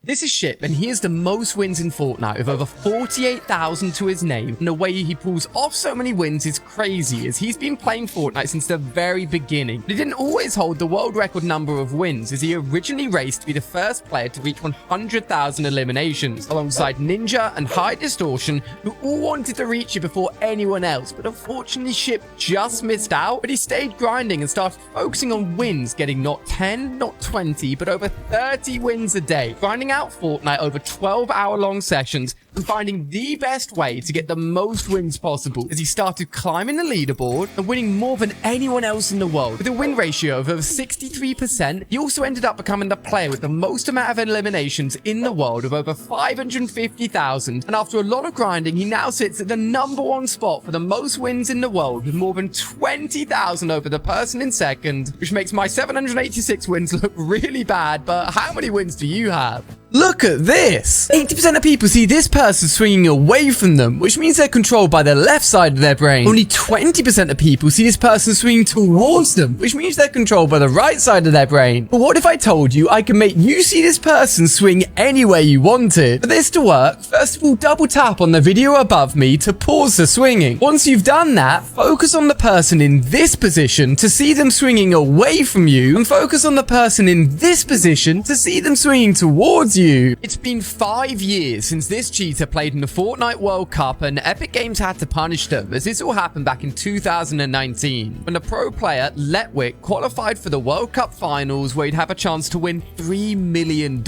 This is Ship, and he has the most wins in Fortnite with over 48,000 to his name, and the way he pulls off so many wins is crazy, as he's been playing Fortnite since the very beginning. But he didn't always hold the world record number of wins, as he originally raced to be the first player to reach 100,000 eliminations, alongside Ninja and High Distortion, who all wanted to reach it before anyone else, but unfortunately Ship just missed out. But he stayed grinding and started focusing on wins, getting not 10, not 20, but over 30 wins a day, grinding out Fortnite over 12-hour-long sessions and finding the best way to get the most wins possible, as he started climbing the leaderboard and winning more than anyone else in the world. With a win ratio of over 63%, he also ended up becoming the player with the most amount of eliminations in the world of over 550,000, and after a lot of grinding, he now sits at the #1 spot for the most wins in the world, with more than 20,000 over the person in second, which makes my 786 wins look really bad. But how many wins do you have? Look at this! 80% of people see this person swinging away from them, which means they're controlled by the left side of their brain. Only 20% of people see this person swinging towards them, which means they're controlled by the right side of their brain. But what if I told you I can make you see this person swing any way you wanted? For this to work, first of all, double tap on the video above me to pause the swinging. Once you've done that, focus on the person in this position to see them swinging away from you, and focus on the person in this position to see them swinging towards you. It's been 5 years since this cheater played in the Fortnite World Cup, and Epic Games had to punish them, as this all happened back in 2019 when the pro player Letwick qualified for the World Cup finals, where he'd have a chance to win $3 million.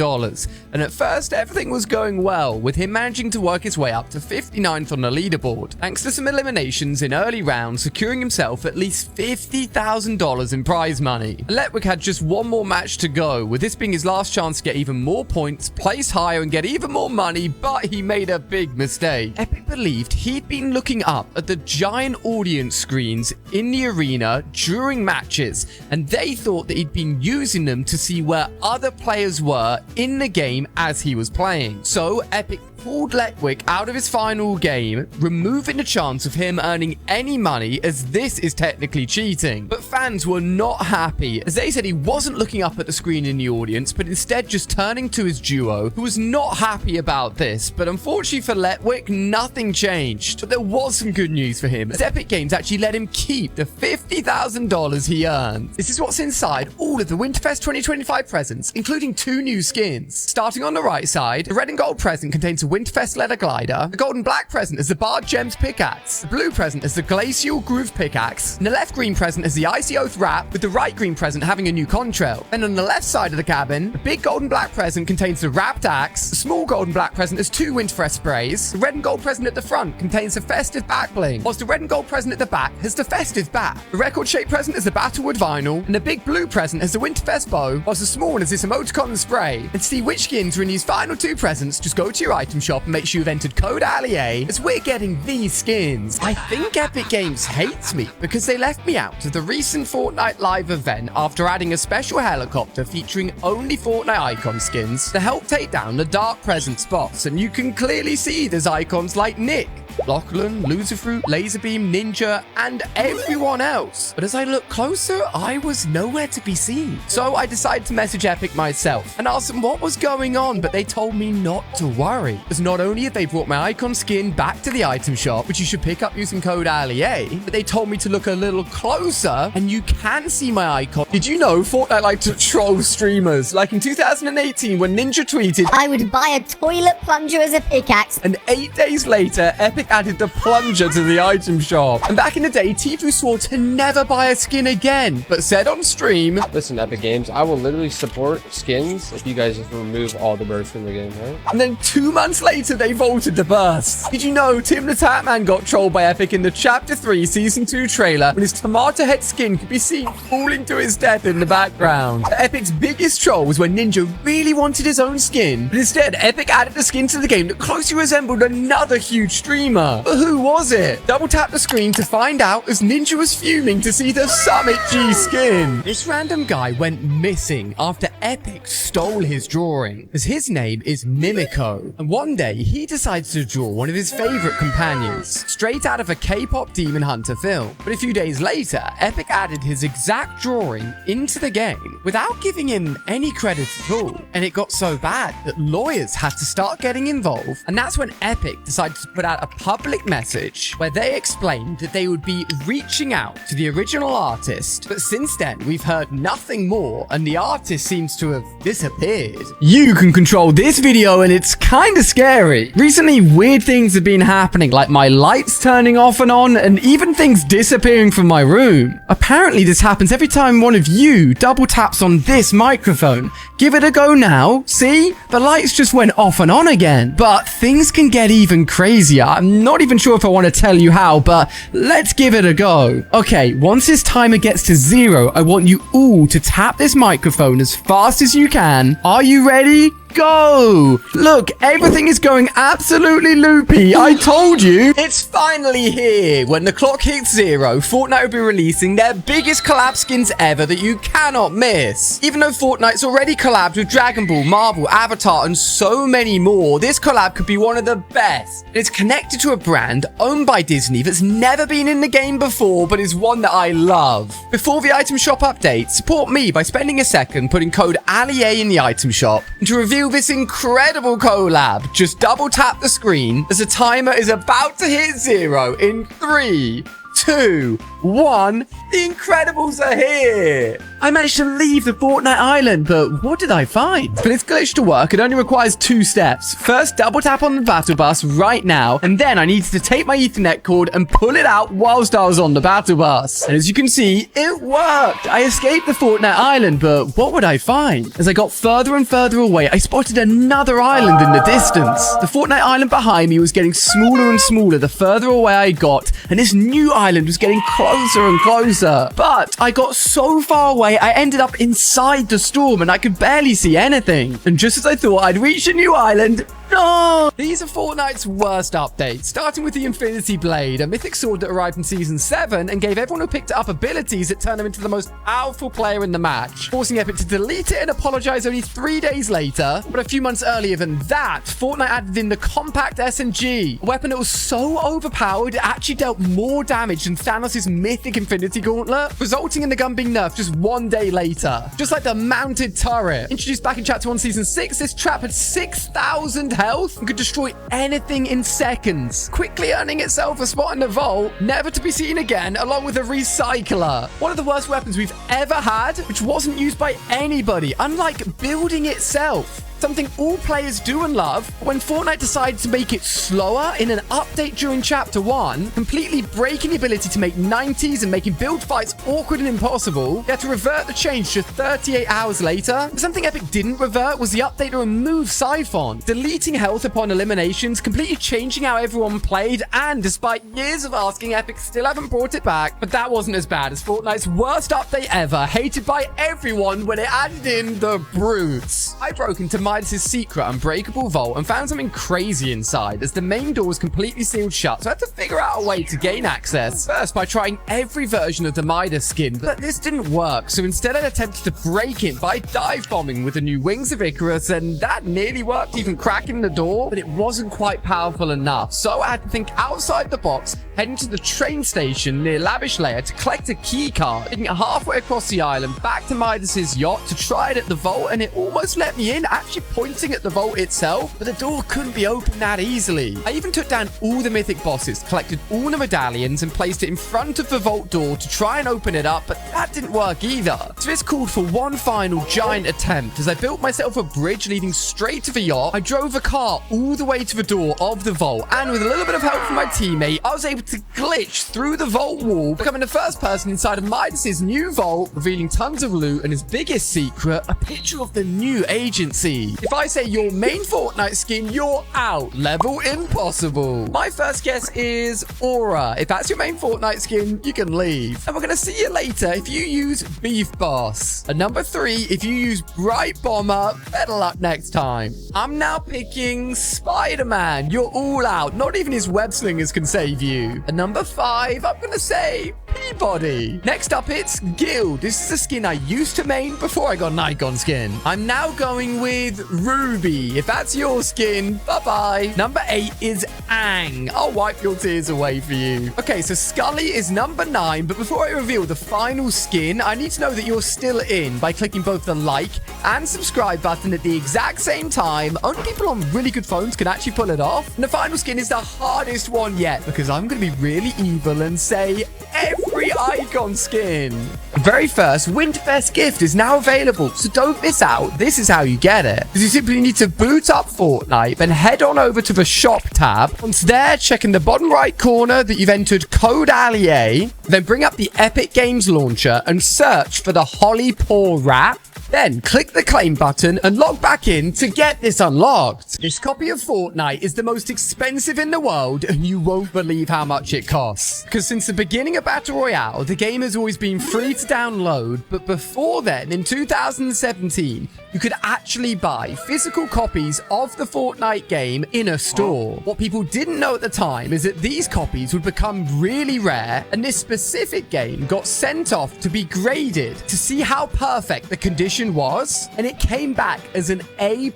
And at first everything was going well, with him managing to work his way up to 59th on the leaderboard, thanks to some eliminations in early rounds, securing himself at least $50,000 in prize money. And Letwick had just one more match to go, with this being his last chance to get even more points, place higher, and get even more money, but he made a big mistake. Epic believed he'd been looking up at the giant audience screens in the arena during matches, and they thought that he'd been using them to see where other players were in the game as he was playing. So Epic pulled Letwick out of his final game, removing the chance of him earning any money, as this is technically cheating. But fans were not happy, as they said he wasn't looking up at the screen in the audience, but instead just turning to his duo, who was not happy about this. But unfortunately for Letwick, nothing changed. But there was some good news for him, as Epic Games actually let him keep the $50,000 he earned. This is what's inside all of the Winterfest 2025 presents, including 2 new skins. Starting on the right side, the red and gold present contains a Winterfest leather glider. The gold and black present is the Barred Gems pickaxe. The blue present is the Glacial Groove pickaxe. And the left green present is the Icy Oath wrap, with the right green present having a new contrail. And on the left side of the cabin, the big gold and black present contains the wrapped axe. The small gold and black present has 2 Winterfest sprays. The red and gold present at the front contains the festive back bling, whilst the red and gold present at the back has the festive bat. The record shape present is the Battlewood vinyl, and the big blue present has the Winterfest bow, whilst the small one is this emoticon and spray. And to see which skins are in these final 2 presents, just go to your item shop and make sure you've entered code ALIA, as we're getting these skins. I think Epic Games hates me because they left me out of the recent Fortnite Live event after adding a special helicopter featuring only Fortnite icon skins to help take down the dark presence boss. And you can clearly see there's icons like Nick, Lachlan, Loserfruit, Laserbeam, Ninja, and everyone else. But as I look closer, I was nowhere to be seen. So I decided to message Epic myself and ask them what was going on, but they told me not to worry, as not only have they brought my icon skin back to the item shop, which you should pick up using code ALIA, but they told me to look a little closer, and you can see my icon. Did you know Fortnite like to troll streamers? Like in 2018 when Ninja tweeted, "I would buy a toilet plunger as a pickaxe," and 8 days later, Epic added the plunger to the item shop. And back in the day, Tfue swore to never buy a skin again, but said on stream, "Listen, Epic Games, I will literally support skins if you guys just remove all the bursts from the game, right?" And then 2 months later, they vaulted the bursts. Did you know Tim the Tatman got trolled by Epic in the Chapter 3 Season 2 trailer, when his tomato head skin could be seen falling to his death in the background? Epic's biggest troll was when Ninja really wanted his own skin, but instead Epic added a skin to the game that closely resembled another huge streamer. customer. But who was it? Double tap the screen to find out as Ninja was fuming to see the Summit G skin. This random guy went missing after Epic stole his drawing, as his name is Mimiko. And one day, he decides to draw one of his favorite companions, straight out of a K-pop Demon Hunter film. But a few days later, Epic added his exact drawing into the game without giving him any credit at all. And it got so bad that lawyers had to start getting involved. And that's when Epic decided to put out a public message where they explained that they would be reaching out to the original artist. But since then, we've heard nothing more, and the artist seems to have disappeared. You can control this video, and it's kind of scary. Recently, weird things have been happening, like my lights turning off and on, and even things disappearing from my room. Apparently, this happens every time one of you double taps on this microphone. Give it a go now. See? The lights just went off and on again. But things can get even crazier. I'm not even sure if I want to tell you how, but let's give it a go. Okay, once this timer gets to 0, I want you all to tap this microphone as fast as you can. Are you ready? Go! Look, everything is going absolutely loopy. I told you. It's finally here. When the clock hits 0, Fortnite will be releasing their biggest collab skins ever that you cannot miss. Even though Fortnite's already collabed with Dragon Ball, Marvel, Avatar, and so many more, this collab could be one of the best. It's connected to a brand owned by Disney that's never been in the game before, but is one that I love. Before the item shop update, support me by spending a second putting code ALIA in the item shop. And to reveal this incredible collab, just double tap the screen as the timer is about to hit 0 in 3, 2, 1. The Incredibles are here. I managed to leave the Fortnite island, but what did I find? For this glitch to work, it only requires 2 steps. First, double tap on the battle bus right now, and then I needed to take my Ethernet cord and pull it out whilst I was on the battle bus. And as you can see, it worked. I escaped the Fortnite island, but what would I find? As I got further and further away, I spotted another island in the distance. The Fortnite island behind me was getting smaller and smaller the further away I got, and this new island was getting closer and closer. But I got so far away, I ended up inside the storm and I could barely see anything. And just as I thought I'd reached a new island, no! These are Fortnite's worst updates, starting with the Infinity Blade, a mythic sword that arrived in Season 7 and gave everyone who picked it up abilities that turned them into the most powerful player in the match, forcing Epic to delete it and apologize only 3 days later. But a few months earlier than that, Fortnite added in the Compact SMG, a weapon that was so overpowered it actually dealt more damage than Thanos' mythic Infinity Gauntlet, resulting in the gun being nerfed just 1 day later. Just like the mounted turret. Introduced back in Chapter 1 Season 6, this trap had 6,000 health and could destroy anything in seconds, quickly earning itself a spot in the vault, never to be seen again, along with a recycler. One of the worst weapons we've ever had, which wasn't used by anybody, unlike building itself. Something all players do and love. When Fortnite decided to make it slower in an update during Chapter 1, completely breaking the ability to make 90s and making build fights awkward and impossible, they had to revert the change just 38 hours later. But something Epic didn't revert was the update to remove Siphon, deleting health upon eliminations, completely changing how everyone played, and despite years of asking, Epic still haven't brought it back. But that wasn't as bad as Fortnite's worst update ever, hated by everyone when it added in the brutes. I broke into Midas's secret unbreakable vault and found something crazy inside, as the main door was completely sealed shut, so I had to figure out a way to gain access. First, by trying every version of the Midas skin, but this didn't work, so instead I attempted to break it by dive bombing with the new Wings of Icarus, and that nearly worked, even cracking the door, but it wasn't quite powerful enough, so I had to think outside the box, heading to the train station near Lavish Layer to collect a key card, taking it halfway across the island back to Midas's yacht to try it at the vault, and it almost let me in, actually pointing at the vault itself, but the door couldn't be opened that easily. I even took down all the mythic bosses, collected all the medallions, and placed it in front of the vault door to try and open it up, but that didn't work either. So this called for one final giant attempt. As I built myself a bridge leading straight to the yacht, I drove a car all the way to the door of the vault, and with a little bit of help from my teammate, I was able to glitch through the vault wall, becoming the first person inside of Midas's new vault, revealing tons of loot and his biggest secret, a picture of the new agency. If I say your main Fortnite skin, you're out. Level impossible. My first guess is Aura. If that's your main Fortnite skin, you can leave. And we're going to see you later if you use Beef Boss. And number 3, if you use Bright Bomber, better luck next time. I'm now picking Spider-Man. You're all out. Not even his web slingers can save you. And number 5, I'm going to say Peabody. Next up, it's Guild. This is a skin I used to main before I got an icon skin. I'm now going with Ruby. If that's your skin, bye-bye. Number 8 is Ang. I'll wipe your tears away for you. Okay, so Scully is number 9, but before I reveal the final skin, I need to know that you're still in by clicking both the like and subscribe button at the exact same time. Only people on really good phones can actually pull it off. And the final skin is the hardest one yet because I'm going to be really evil and say every icon skin. Very first, Winterfest gift is now available, so don't miss out. This is how you get it. Because you simply need to boot up Fortnite, then head on over to the shop tab. Once there, check in the bottom right corner that you've entered code ALIE, then bring up the Epic Games launcher and search for the Holly Paw Wrap. Then click the claim button and log back in to get this unlocked. This copy of Fortnite is the most expensive in the world and you won't believe how much it costs. Because since the beginning of Battle Royale, the game has always been free to download, but before then, in 2017, you could actually buy physical copies of the Fortnite game in a store. What people didn't know at the time is that these copies would become really rare, and this specific game got sent off to be graded to see how perfect the condition was, and it came back as an A++.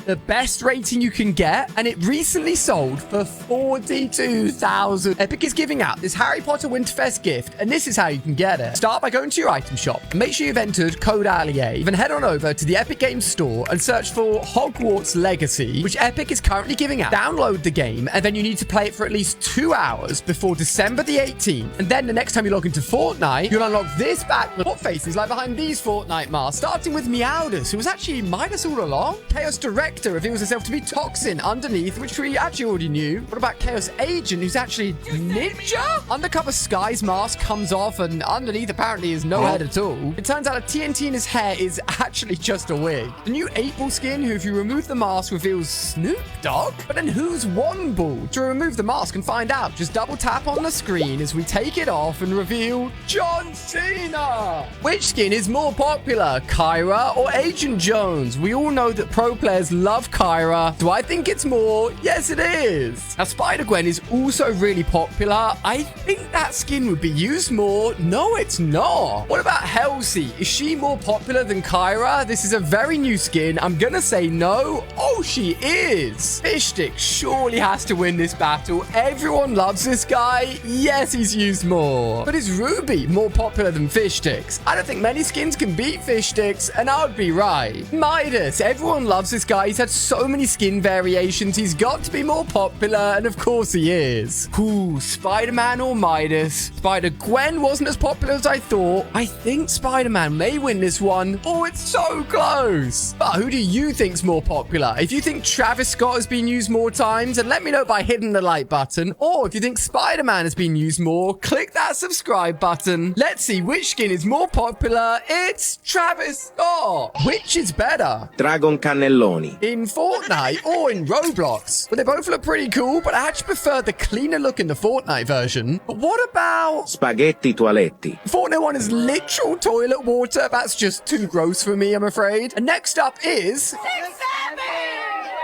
The best rating you can get, and it recently sold for 42,000. Epic is giving out this Harry Potter Winterfest gift, and this is how you can get it. Start by going to your item shop, and make sure you've entered code ALIE. Then head on over to the Epic Games store and search for Hogwarts Legacy, which Epic is currently giving out. Download the game, and then you need to play it for at least 2 hours before December the 18th. And then the next time you log into Fortnite, you'll unlock this backlit. What faces lie behind these Fortnite masks? Starting with Meowdus, who was actually Midas all along. Chaos Director reveals herself to be Toxin underneath, which we actually already knew. What about Chaos Agent, who's actually Ninja? Undercover Sky's mask comes off, and underneath apparently is no head at all. It turns out a TNT in his hair is actually just a wig. The new 8-Ball skin, who if you remove the mask reveals Snoop Dogg? But then who's 1-Ball? To remove the mask and find out, just double tap on the screen as we take it off and reveal John Cena. Which skin is more popular, Kyra or Agent Jones? We all know that pro players love Kyra. Do I think it's more? Yes, it is. Now, Spider-Gwen is also really popular. I think that skin would be used more. No, it's not. What about Halsey? Is she more popular than Kyra? This is a very new skin. I'm gonna say no. Oh, she is. Fishstick surely has to win this battle. Everyone loves this guy. Yes, he's used more. But is Ruby more popular than Fishsticks? I don't think many skins can beat Fishsticks, and I would be right. Midas. Everyone loves this guy. He's had so many skin variations. He's got to be more popular, and of course he is. Ooh, Spider-Man or Midas? Spider-Gwen wasn't as popular as I thought. I think Spider-Man may win this one. Oh, it's so close. But who do you think's more popular? If you think Travis Scott has been used more times, then let me know by hitting the like button. Or if you think Spider-Man has been used more, click that subscribe button. Let's see which skin is more popular. It's Travis Scott. Which is better? Dragon Cannelloni. In Fortnite or in Roblox? Well, they both look pretty cool, but I actually prefer the cleaner look in the Fortnite version. But what about Spaghetti Toaletti. Fortnite one is literal toilet water? That's just too gross for me, I'm afraid. And next up is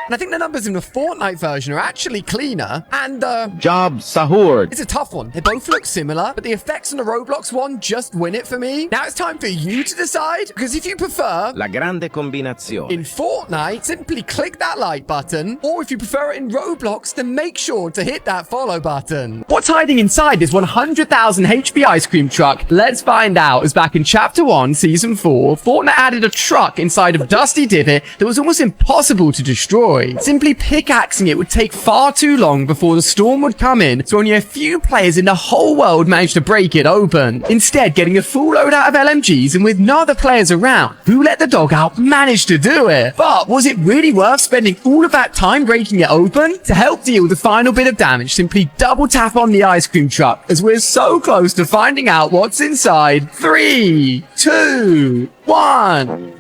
and I think the numbers in the Fortnite version are actually cleaner. And Job Sahur. it's a tough one. They both look similar, but the effects on the Roblox one just win it for me. Now it's time for you to decide, because if you prefer La grande combinazione. in Fortnite, simply click that like button, or if you prefer it in Roblox, then make sure to hit that follow button. What's hiding inside this 100,000 HP ice cream truck? Let's find out. As back in Chapter 1, Season 4, Fortnite added a truck inside of Dusty Divot that was almost impossible to destroy. destroy. Simply pickaxing it would take far too long before the storm would come in, so only a few players in the whole world managed to break it open. Instead, getting a full load out of LMGs and with no other players around, who let the dog out managed to do it. But was it really worth spending all of that time breaking it open? To help deal with the final bit of damage, simply double tap on the ice cream truck, as we're so close to finding out what's inside. 3, 2, 1.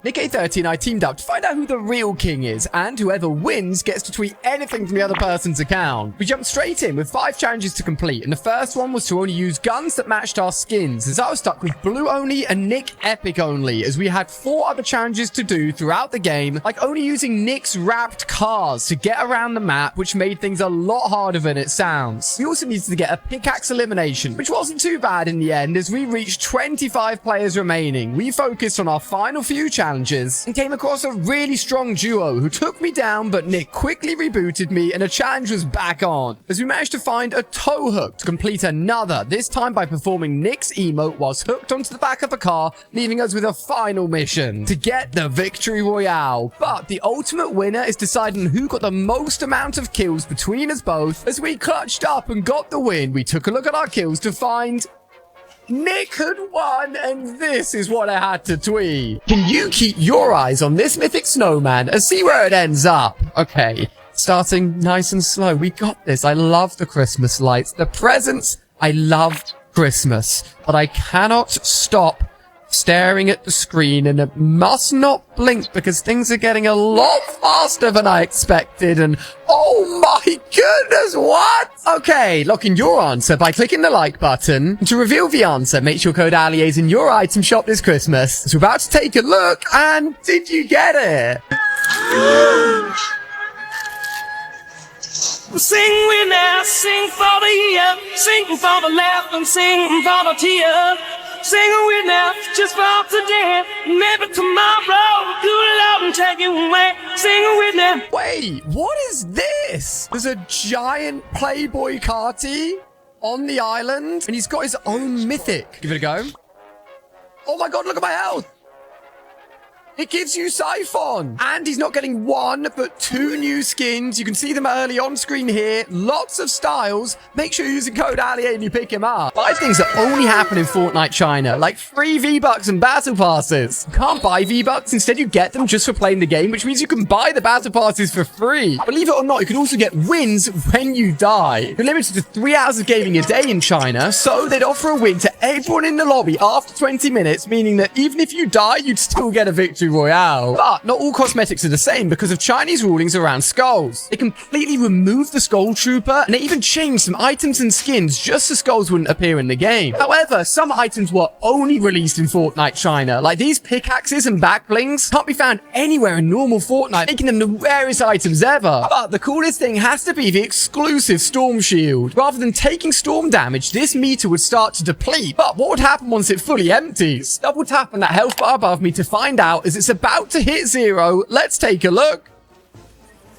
Nick A30 and I teamed up to find out who the real king is, and whoever wins gets to tweet anything from the other person's account. We jumped straight in with 5 challenges to complete, and the first one was to only use guns that matched our skins, as I was stuck with blue only and Nick epic only, as we had 4 other challenges to do throughout the game, like only using Nick's wrapped cars to get around the map, which made things a lot harder than it sounds. We also needed to get a pickaxe elimination, which wasn't too bad in the end, as we reached 25 players remaining. We focused on our final few challenges and came across a really strong duo who took me down, but Nick quickly rebooted me and a challenge was back on, as we managed to find a tow hook to complete another, this time by performing Nick's emote whilst hooked onto the back of a car, leaving us with a final mission to get the victory royale. But the ultimate winner is deciding who got the most amount of kills between us both. As we clutched up and got the win, we took a look at our kills to find Nick had won, and this is what I had to tweet. Can you keep your eyes on this mythic snowman and see where it ends up? Okay, starting nice and slow. We got this. I love the Christmas lights. The presents. I loved Christmas, but I cannot stop staring at the screen, and it must not blink because things are getting a lot faster than I expected, and oh my goodness, what? Okay, lock in your answer by clicking the like button. To reveal the answer, make sure code Ali is in your item shop this Christmas. So we're about to take a look, and did you get it? Sing we now, sing for the year, sing for the laugh and sing for the tear. Sing with now, just for today, maybe tomorrow, good love and take you away. Sing with now. Wait, what is this? There's a giant Playboy Carti on the island, and he's got his own mythic. Give it a go. Oh my god, look at my health. It gives you Siphon. And he's not getting 1, but 2 new skins. You can see them early on screen here. Lots of styles. Make sure you're using code Ali and you pick him up. 5 things that only happen in Fortnite China, like free V-Bucks and battle passes. You can't buy V-Bucks. Instead, you get them just for playing the game, which means you can buy the battle passes for free. Believe it or not, you can also get wins when you die. You're limited to 3 hours of gaming a day in China, so they'd offer a win to everyone in the lobby after 20 minutes, meaning that even if you die, you'd still get a victory royale. But not all cosmetics are the same because of Chinese rulings around skulls. They completely removed the skull trooper, and they even changed some items and skins just so skulls wouldn't appear in the game. However, some items were only released in Fortnite China, like these pickaxes and backblings can't be found anywhere in normal Fortnite, making them the rarest items ever. But the coolest thing has to be the exclusive storm shield. Rather than taking storm damage, this meter would start to deplete. But what would happen once it fully empties? Double tap on that health bar above me to find out, as it's about to hit 0. Let's take a look.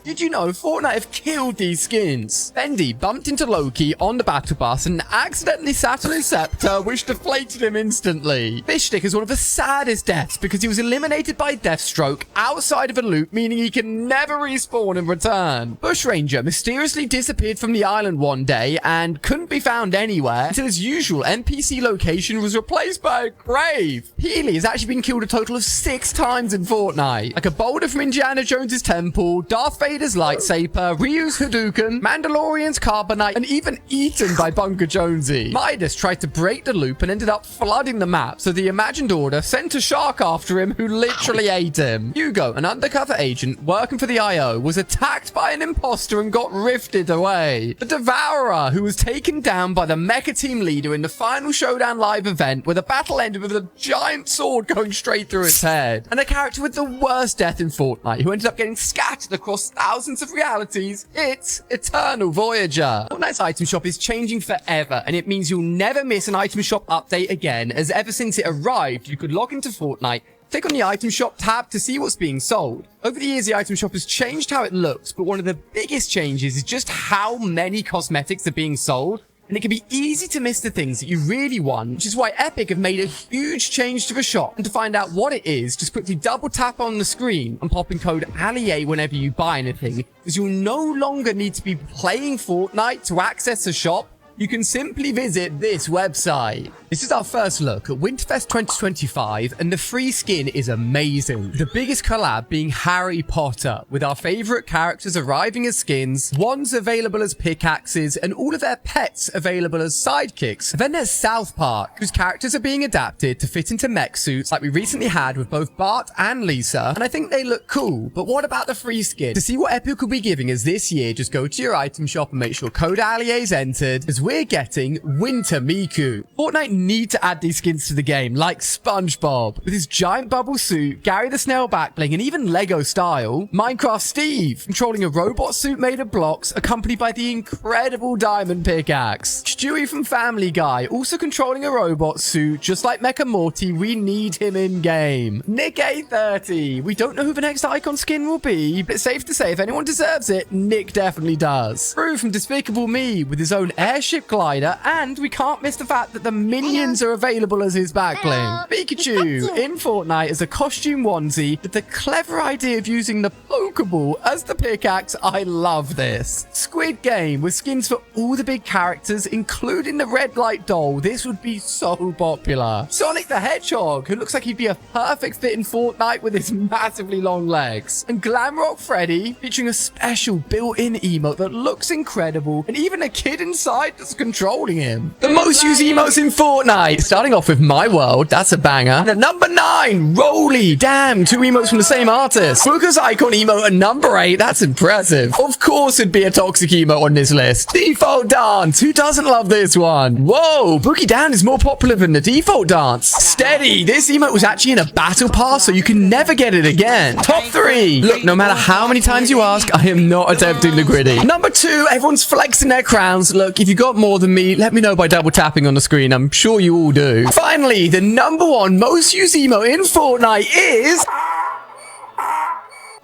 Did you know Fortnite have killed these skins? Bendy bumped into Loki on the battle bus and accidentally sat on his scepter, which deflated him instantly. Fishstick is one of the saddest deaths because he was eliminated by Deathstroke outside of a loop, meaning he can never respawn and return. Bushranger mysteriously disappeared from the island one day and couldn't be found anywhere until his usual NPC location was replaced by a grave. Healy has actually been killed a total of 6 times in Fortnite, like a boulder from Indiana Jones's temple, Darth Vader's lightsaber, Ryu's Hadouken, Mandalorian's Carbonite, and even eaten by Bunker Jonesy. Midas tried to break the loop and ended up flooding the map, so the Imagined Order sent a shark after him who literally ate him. Hugo, an undercover agent working for the IO, was attacked by an imposter and got rifted away. The Devourer, who was taken down by the Mecha Team leader in the final Showdown live event, where the battle ended with a giant sword going straight through its head. And a character with the worst death in Fortnite, who ended up getting scattered across thousands of realities, it's Eternal Voyager. Fortnite's item shop is changing forever, and it means you'll never miss an item shop update again, as ever since it arrived, you could log into Fortnite, click on the item shop tab to see what's being sold. Over the years, the item shop has changed how it looks, but one of the biggest changes is just how many cosmetics are being sold. and it can be easy to miss the things that you really want, which is why Epic have made a huge change to the shop. And to find out what it is, just quickly double tap on the screen and pop in code ALIA whenever you buy anything, because you'll no longer need to be playing Fortnite to access the shop. You can simply visit this website. This is our first look at Winterfest 2025, and the free skin is amazing. The biggest collab being Harry Potter, with our favorite characters arriving as skins, wands available as pickaxes, and all of their pets available as sidekicks. Then there's South Park, whose characters are being adapted to fit into mech suits like we recently had with both Bart and Lisa, and I think they look cool. But what about the free skin? To see what Epic will be giving us this year, just go to your item shop and make sure code ALIA is entered, as we're getting Winter Miku. Fortnite need to add these skins to the game, like SpongeBob, with his giant bubble suit, Gary the Snail back bling, and even Lego style. Minecraft Steve, controlling a robot suit made of blocks, accompanied by the incredible diamond pickaxe. Stewie from Family Guy, also controlling a robot suit, just like Mecha Morty, we need him in game. Nick A30, we don't know who the next icon skin will be, but it's safe to say if anyone deserves it, Nick definitely does. Drew from Despicable Me, with his own airship glider, and we can't miss the fact that the minions are available as his backbling. Pikachu in Fortnite as a costume onesie with the clever idea of using the Pokeball as the pickaxe. I love this. Squid Game with skins for all the big characters, including the red light doll. This would be so popular. Sonic the Hedgehog, who looks like he'd be a perfect fit in Fortnite with his massively long legs. And Glamrock Freddy, featuring a special built-in emote that looks incredible, and even a kid inside that's controlling him. The most used emotes in Fortnite, starting off with My World, that's a banger. And at number 9, Rolly. Damn, 2 emotes from the same artist. Booker's icon emote at number 8, that's impressive. Of course it'd be a toxic emote on this list. Default Dance, who doesn't love this one? Whoa, Boogie Down is more popular than the default dance. Steady, this emote was actually in a battle pass, so you can never get it again. Top 3, look, no matter how many times you ask, I am not attempting the gritty. Number 2, everyone's flexing their crowns. Look, if you got more than me, let me know by double tapping on the screen. I'm sure you all do. Finally, the number 1 most used emote in Fortnite is...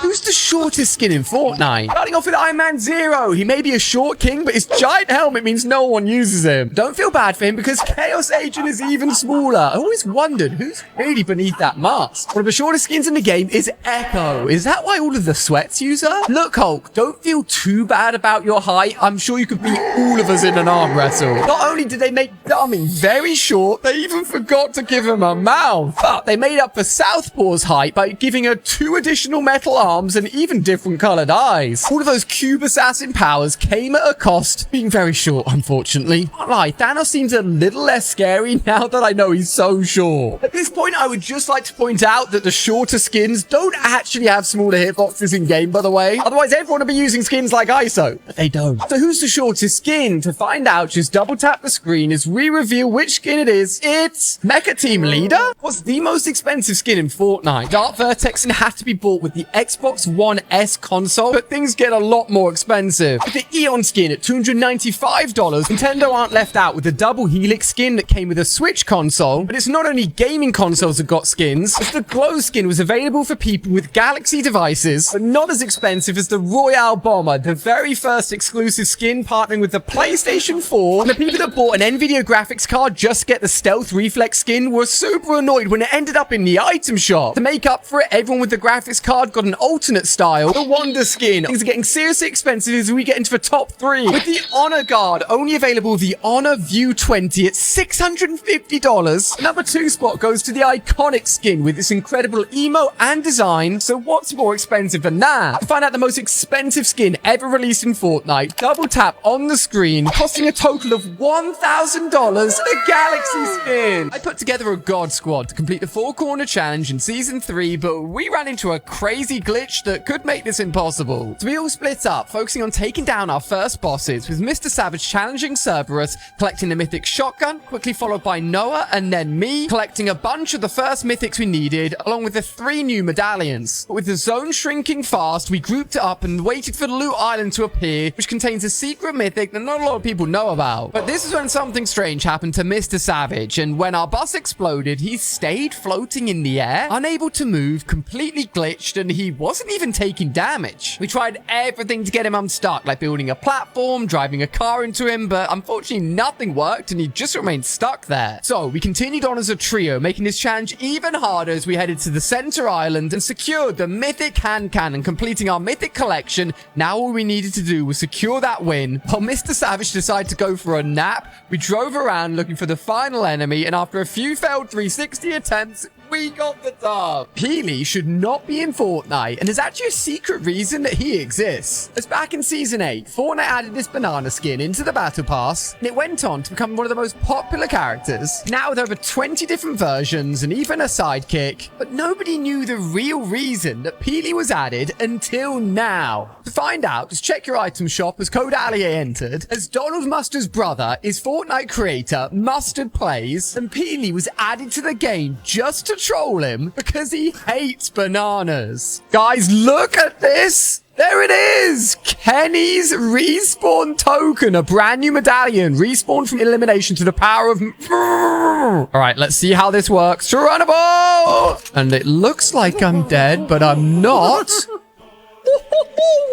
Who's the shortest skin in Fortnite? Starting off with Iron Man 0. He may be a short king, but his giant helmet means no one uses him. Don't feel bad for him because Chaos Agent is even smaller. I always wondered who's really beneath that mask. One of the shortest skins in the game is Echo. Is that why all of the sweats use her? Look, Hulk, don't feel too bad about your height. I'm sure you could beat all of us in an arm wrestle. Not only did they make Dummy very short, they even forgot to give him a mouth. But they made up for Southpaw's height by giving her 2 additional metal arms and even different colored eyes. All of those cube assassin powers came at a cost, being very short, unfortunately. Not lie, Thanos seems a little less scary now that I know he's so short. At this point, I would just like to point out that the shorter skins don't actually have smaller hitboxes in game, by the way. Otherwise, everyone would be using skins like ISO, but they don't. So who's the shortest skin? To find out, just double tap the screen as we reveal which skin it is. It's Mecha Team Leader. What's the most expensive skin in Fortnite? Dark Vertexing had to be bought with the Xbox One S console, but things get a lot more expensive. With the Eon skin at $295, Nintendo aren't left out with the double Helix skin that came with a Switch console. But it's not only gaming consoles that got skins, as the Glow skin was available for people with Galaxy devices, but not as expensive as the Royale Bomber, the very first exclusive skin partnering with the PlayStation 4. And the people that bought an Nvidia graphics card just to get the Stealth Reflex skin were super annoyed when it ended up in the item shop. To make up for it, everyone with the graphics card got an alternate style, the Wonder skin. Things are getting seriously expensive as we get into the top 3. With the Honor Guard only available with the Honor View 20 at $650. Number 2 spot goes to the iconic skin with its incredible emo and design. So what's more expensive than that? To find out the most expensive skin ever released in Fortnite, double tap on the screen, costing a total of $1,000, the Galaxy skin. I put together a God Squad to complete the 4-corner challenge in Season 3, but we ran into a crazy glitch that could make this impossible. So we all split up, focusing on taking down our first bosses, with Mr. Savage challenging Cerberus, collecting the mythic shotgun, quickly followed by Noah and then me, collecting a bunch of the first mythics we needed, along with the 3 new medallions. But with the zone shrinking fast, we grouped up and waited for the loot island to appear, which contains a secret mythic that not a lot of people know about. But this is when something strange happened to Mr. Savage, and when our bus exploded, he stayed floating in the air, unable to move, completely glitched, and he wasn't even taking damage. We tried everything to get him unstuck, like building a platform, driving a car into him, but unfortunately nothing worked and he just remained stuck there. So we continued on as a trio, making this challenge even harder as we headed to the center island and secured the mythic hand cannon, completing our mythic collection. Now all we needed to do was secure that win. While Mr. Savage decided to go for a nap, we drove around looking for the final enemy, and after a few failed 360 attempts, we got the dub. Peely should not be in Fortnite, and there's actually a secret reason that he exists. As back in Season 8, Fortnite added this banana skin into the Battle Pass, and it went on to become one of the most popular characters. Now with over 20 different versions and even a sidekick, but nobody knew the real reason that Peely was added until now. To find out, just check your item shop as code Allier entered, as Donald Mustard's brother is Fortnite creator Mustard Plays, and Peely was added to the game just to troll him because he hates bananas. Guys, look at this. There it is! Kenny's respawn token, a brand new medallion, respawned from elimination to the power of... Alright, let's see how this works. Geronimo! And it looks like I'm dead, but I'm not.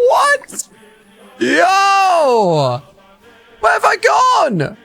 What? Yo! Where have I gone?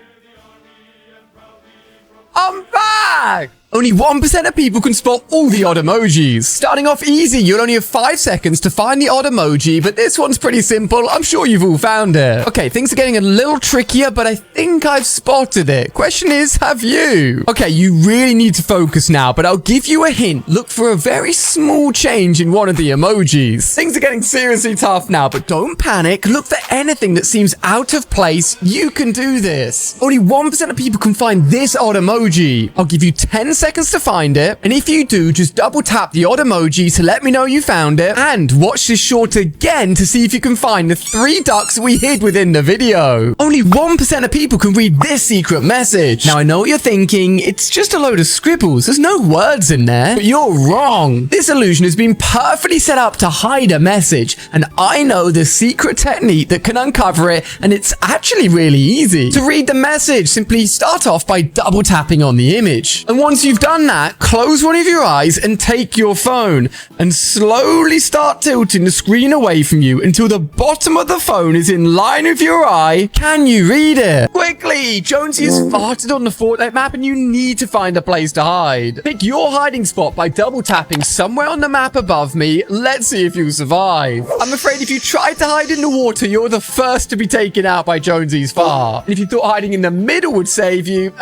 I'm back! Only 1% of people can spot all the odd emojis. Starting off easy, you'll only have 5 seconds to find the odd emoji, but this one's pretty simple. I'm sure you've all found it. Okay, things are getting a little trickier, but I think I've spotted it. Question is, have you? Okay, you really need to focus now, but I'll give you a hint. Look for a very small change in one of the emojis. Things are getting seriously tough now, but don't panic. Look for anything that seems out of place. You can do this. Only 1% of people can find this odd emoji. I'll give you 10 seconds to find it, and if you do, just double tap the odd emoji to let me know you found it, and watch this short again to see if you can find the 3 ducks we hid within the video. Only 1% of people can read this secret message. Now I know what you're thinking, it's just a load of scribbles, there's no words in there, but you're wrong. This illusion has been perfectly set up to hide a message, and I know the secret technique that can uncover it, and it's actually really easy. To read the message, simply start off by double tapping on the image, and once you've done that, close one of your eyes and take your phone and slowly start tilting the screen away from you until the bottom of the phone is in line with your eye. Can you read it? Quickly! Jonesy has farted on the Fortnite map and you need to find a place to hide. Pick your hiding spot by double tapping somewhere on the map above me. Let's see if you survive. I'm afraid if you try to hide in the water, you're the first to be taken out by Jonesy's fart. And if you thought hiding in the middle would save you,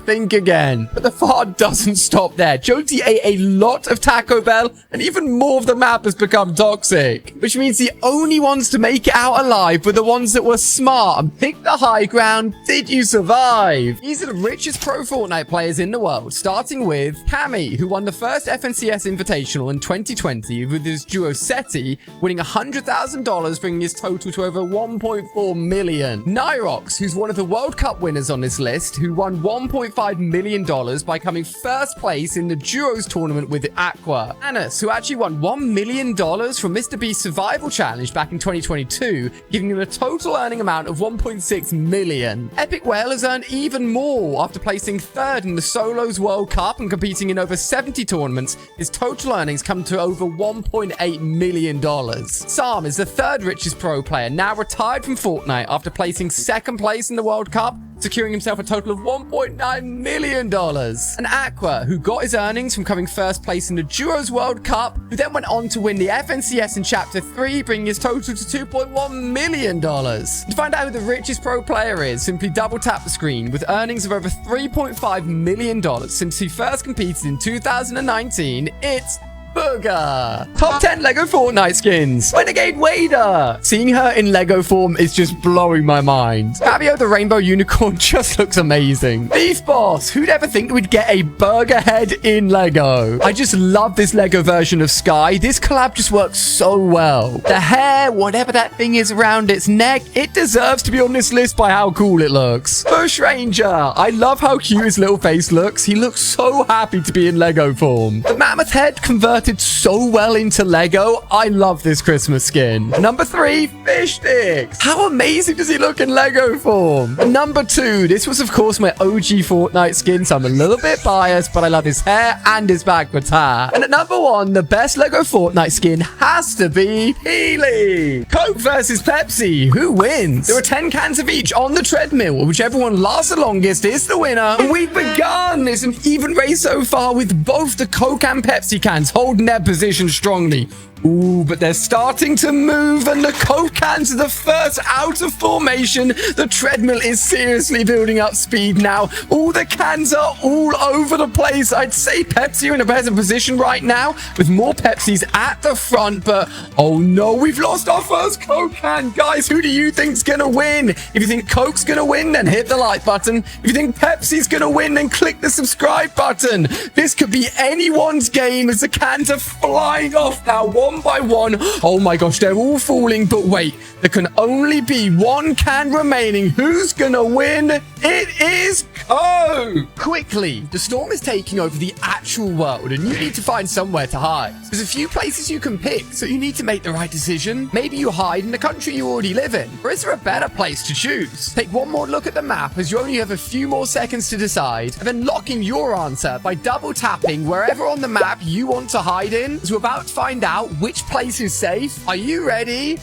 think again. But the fart doesn't stop there. Jonesy ate a lot of Taco Bell, and even more of the map has become toxic. Which means the only ones to make it out alive were the ones that were smart and picked the high ground. Did you survive? These are the richest pro Fortnite players in the world, starting with Cammy, who won the first FNCS Invitational in 2020 with his duo SETI, winning $100,000, bringing his total to over 1.4 million. Nyrox, who's one of the World Cup winners on this list, who won $1.5 million by coming first place in the Duos tournament with Aqua. Anis, who actually won $1 million from Mr. Beast's Survival Challenge back in 2022, giving him a total earning amount of 1.6 million. Epic Whale has earned even more after placing 3rd in the Solos World Cup and competing in over 70 tournaments. His total earnings come to over $1.8 million. Sam is the 3rd richest pro player, now retired from Fortnite after placing 2nd place in the World Cup, securing himself a total of $1.9 million. And Aqua, who got his earnings from coming first place in the Duos World Cup, who then went on to win the FNCS in Chapter 3, bringing his total to $2.1 million. To find out who the richest pro player is, simply double tap the screen. With earnings of over $3.5 million since he first competed in 2019, it's Booger. Top 10 Lego Fortnite skins. Renegade Wader. Seeing her in Lego form is just blowing my mind. Fabio the Rainbow Unicorn just looks amazing. Beef Boss. Who'd ever think we'd get a burger head in Lego? I just love this Lego version of Sky. This collab just works so well. The hair, whatever that thing is around its neck, it deserves to be on this list by how cool it looks. Bush Ranger. I love how cute his little face looks. He looks so happy to be in Lego form. The mammoth head converted converted so well into Lego. I love this Christmas skin. Number 3, fish sticks. How amazing does he look in Lego form? Number 2, this was of course my OG Fortnite skin, so I'm a little bit biased, but I love his hair and his backwards hat. And at number 1, the best Lego Fortnite skin has to be Healy. Coke versus Pepsi. Who wins? There are 10 cans of each on the treadmill. Whichever one lasts the longest is the winner. And we've begun. It's an even race so far with both the Coke and Pepsi cans holding their position strongly. Ooh, but they're starting to move, and the Coke cans are the first out of formation. The treadmill is seriously building up speed now. All the cans are all over the place. I'd say Pepsi are in a better position right now, with more Pepsis at the front, but oh no, we've lost our first Coke can. Guys, who do you think's gonna win? If you think Coke's gonna win, then hit the like button. If you think Pepsi's gonna win, then click the subscribe button. This could be anyone's game as the cans are flying off now, one by one. Oh my gosh, they're all falling, but wait, there can only be one can remaining. Who's gonna win? It is Coke! Quickly, the storm is taking over the actual world, and you need to find somewhere to hide. There's a few places you can pick, so you need to make the right decision. Maybe you hide in the country you already live in, or is there a better place to choose? Take one more look at the map, as you only have a few more seconds to decide, and then lock in your answer by double tapping wherever on the map you want to hide in. So we're about to find out which place is safe. Are you ready?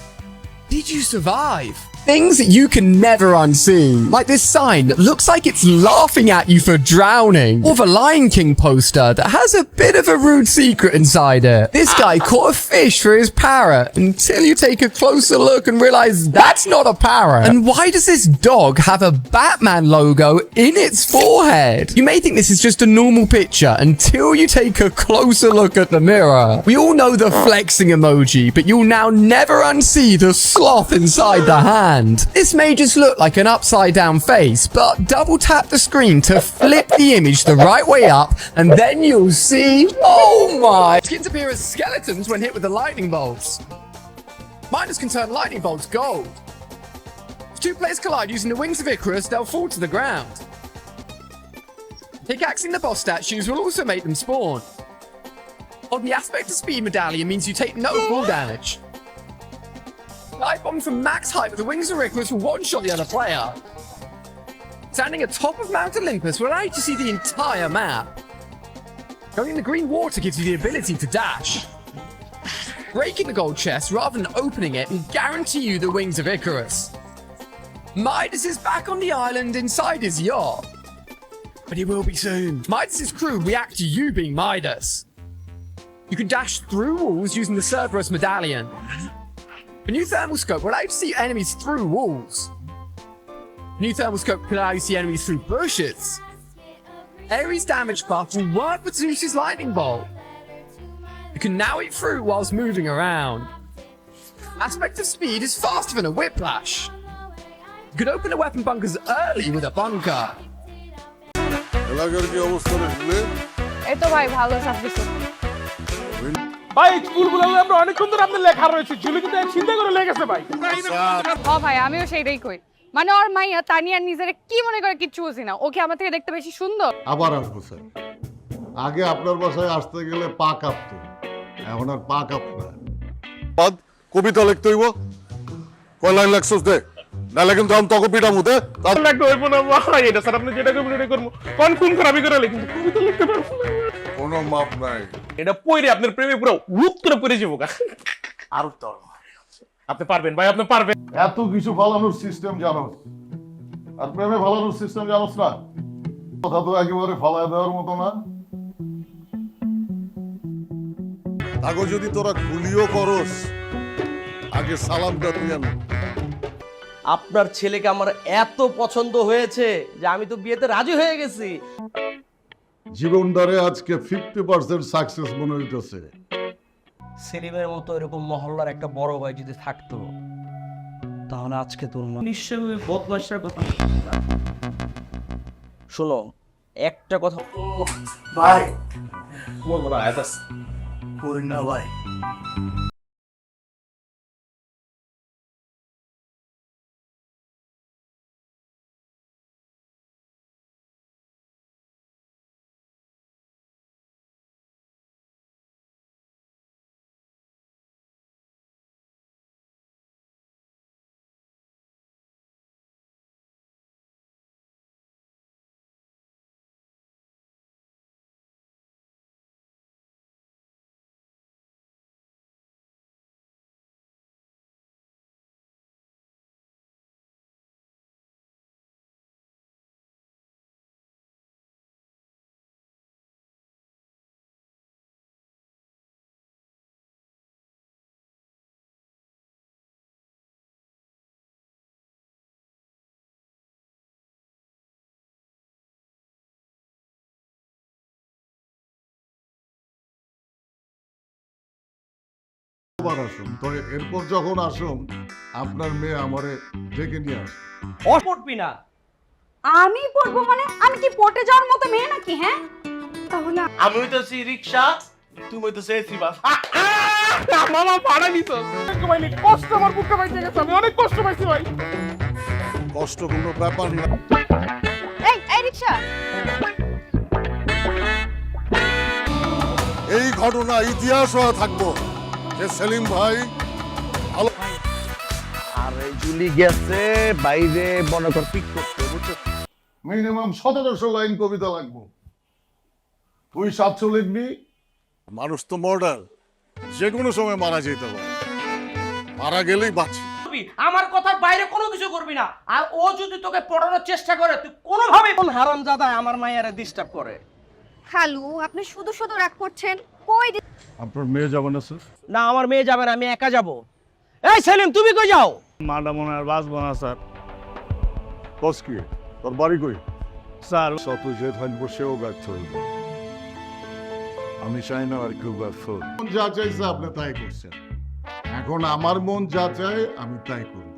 Did you survive? Things that you can never unsee, like this sign that looks like it's laughing at you for drowning, or the Lion King poster that has a bit of a rude secret inside it. This guy caught a fish for his parrot until you take a closer look and realize that's not a parrot. And why does this dog have a Batman logo in its forehead? You may think this is just a normal picture until you take a closer look at the mirror. We all know the flexing emoji, but you'll now never unsee the sloth inside the hand. This may just look like an upside down face, but double tap the screen to flip the image the right way up, and then you'll see, oh my! Skins appear as skeletons when hit with the lightning bolts. Miners can turn lightning bolts gold. If two players collide using the wings of Icarus, they'll fall to the ground. Pickaxing the boss statues will also make them spawn. On the aspect of speed medallion means you take no fall damage. Dive bomb from max height with the wings of Icarus will one-shot the other player. Standing atop of Mount Olympus will allow you to see the entire map. Going in the green water gives you the ability to dash. Breaking the gold chest rather than opening it will guarantee you the wings of Icarus. Midas is back on the island inside his yacht. But he will be soon. Midas' crew react to you being Midas. You can dash through walls using the Cerberus medallion. A new thermal scope will allow you to see enemies through walls. A new thermal scope can allow you to see enemies through bushes. Ares' damage buff will work with Zeus' lightning bolt. You can now eat fruit whilst moving around. Aspect of speed is faster than a whiplash. You can open the weapon bunkers early with a bunker. এই তো ভাই ভালো সবকিছু ভাই স্কুলগুলো আমরা অনেকক্ষণ ধরে আপনার লেখা রয়েছে ঝুলি কিন্তু চিন্তা করে লেগেছে ভাই ও ভাই আমিও সেইটাই কই মানে ওর মাইয়া তানিয়া নিজের কি মনে করে কিচ্ছু বুঝি না ওকে আমার থেকে দেখতে বেশি সুন্দর আবার আসবো স্যার আগে আপনার বাসায় আসতে গেলে পা কাঁপতো এখন আর পা কাঁপে না পদ কবিতা লিখতে হইব কয় লাইন লেখছস দে নালে কিন্তু আমি তোকে পিটা মুতে লাগতো হইব না ভাই এটা স্যার আপনি যেটা করবেন এটা করব কোন খুন খারাপি করে কিন্তু কবিতা লিখতে পারবো না কোনো মাপ নাই এটা পয়রে আপনার প্রেমে পুরো রূপ করে পড়ে যাবো আর তো আপনি পারবেন ভাই আপনি পারবেন এত কিছু ফালানোর সিস্টেম জানো আর প্রেমে ফালানোর সিস্টেম জানোস না কথা তো একেবারে ফালায় দেওয়ার মতো না আগে যদি তোরা গুলিও করস আগে সালামটা তুই আন আপনার ছেলেকে আমার এত পছন্দ হয়েছে যে আমি তো বিয়েতে রাজি হয়ে গেছি জীবনদারে আজকে 50% সাকসেস মনে হইতেছে সেলিমের মতো এরকম মহল্লার একটা বড় ভাই যদি থাকতো তাহলে আজকে তোর নিশ্চয়ই বদমাশের কথা শোনো একটা কথা ভাই বলবো না এত করি না ভাই আবার আসুন তো এরপর যখন আসুন আপনার মেয়ে আমারে ডেকে নিয়ে আসুন। পড়বি না। আমি পড়বো মানে আমি কি পড়তে যাওয়ার মতো মেয়ে নাকি? হ্যাঁ, তাহলে আমি হইতেছি রিক্সা, তুমি হইতেছে এসি বাস। মামা ভাড়া নিত কষ্ট, আমার বুকটা পাইতে গেছে, আমি অনেক কষ্ট পাইছি ভাই। কষ্ট কোনো ব্যাপার না। এই রিকশা, এই ঘটনা ইতিহাস হয়ে থাকবো যে সেলিম ভাই আরে জুলি গেছে বাইরে মনে কর পিক করতে, বুঝছো? মিনিমাম 1700 লাইন কবিতা লাগবো। তুই 700 লিখবি। মানুষ তো মর্ডার, যে কোনো সময় মারা যেতে পারে, মারা গেলেই বাঁচি। আমার কথার বাইরে কোনো কিছু করবি না। আর ও যদি তোকে পড়ানোর চেষ্টা করে তুই কোনোভাবেই হারামজাদা আমার মায়েরা ডিস্টার্ব করে। খালু আপনি শুধু শুধু রাগ করছেন। কই আপনার মেয়ে যাবে না স্যার? না, আমার মেয়ে যাবে না, আমি একা যাব। এই সেলিম, তুমি কই যাও? মাডা মনে আর বাঁচবো না স্যার। বস কি তোর বাড়ি কই? স্যার শত যে থাকবো সেও ব্যর্থ হইবে। আমি চাই না আর কেউ ব্যর্থ হোক। মন যা চাইছে আপনি তাই করছেন, এখন আমার মন যা চায় আমি তাই করব।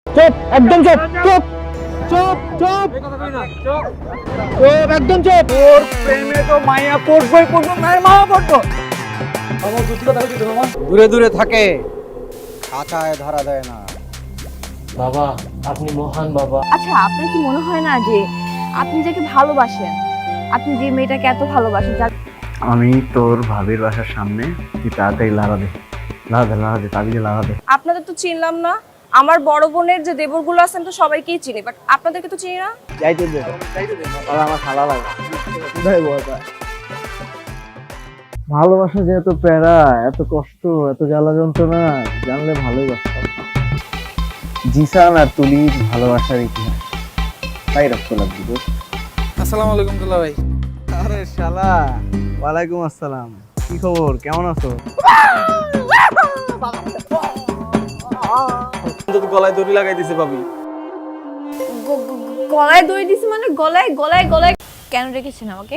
চুপ, একদম চুপ, চুপ, চুপ, চুপ, চুপ, একদম চুপ। ওর প্রেমে তো মায়া পড়বই পড়বো, মায়ের মা পড়বো। দূরে দূরে থাকে, কাঁচায় ধরা দেয় না। বাবা, আপনি মহান বাবা। আচ্ছা, আপনার কি মনে হয় না যে আপনি যাকে ভালোবাসেন, আপনি যে মেয়েটাকে এত ভালোবাসেন, আমি তোর ভাবির বাসার সামনে, তুই তাড়াতাড়ি লাগা দে, তাবিজে লাগা দে। আপনাদের তো চিনলাম না। আমার বড় বোনের যে দেবরগুলো আছেন তো সবাইকেই চিনি, বাট আপনাদেরকে তো চিনি না। যাইতে দে, আমার খালা লাগে। ভালোবাসা যে এত প্যারা, এত কষ্ট, এত জ্বালা যন্ত্রণা, জানলে ভালোই বাসতাম। জিসান আর তুলির ভালোবাসার ইতিহাস তাই রক্ত লাগবে। আসসালামু আলাইকুম দুলা ভাই। আরে শালা, ওয়ালাইকুম আসসালাম। কি খবর, কেমন আছো? গলায় দড়ি লাগাই দিছে ভাবি। গলায় দড়ি দিছি মানে গলায় গলায় গলায় কেন রেখেছেন আমাকে?